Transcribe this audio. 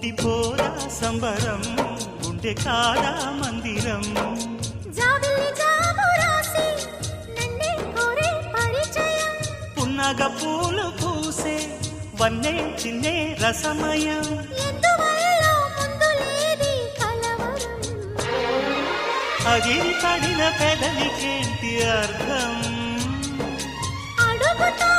పుట్టిపోరా సంబరం గుండె కాదా మందిరం పున్నగ పూలు పూసే వన్నే చిన్నే రసమయం అగిరి పడిన పెదవికేంటి అర్థం అడుగుతా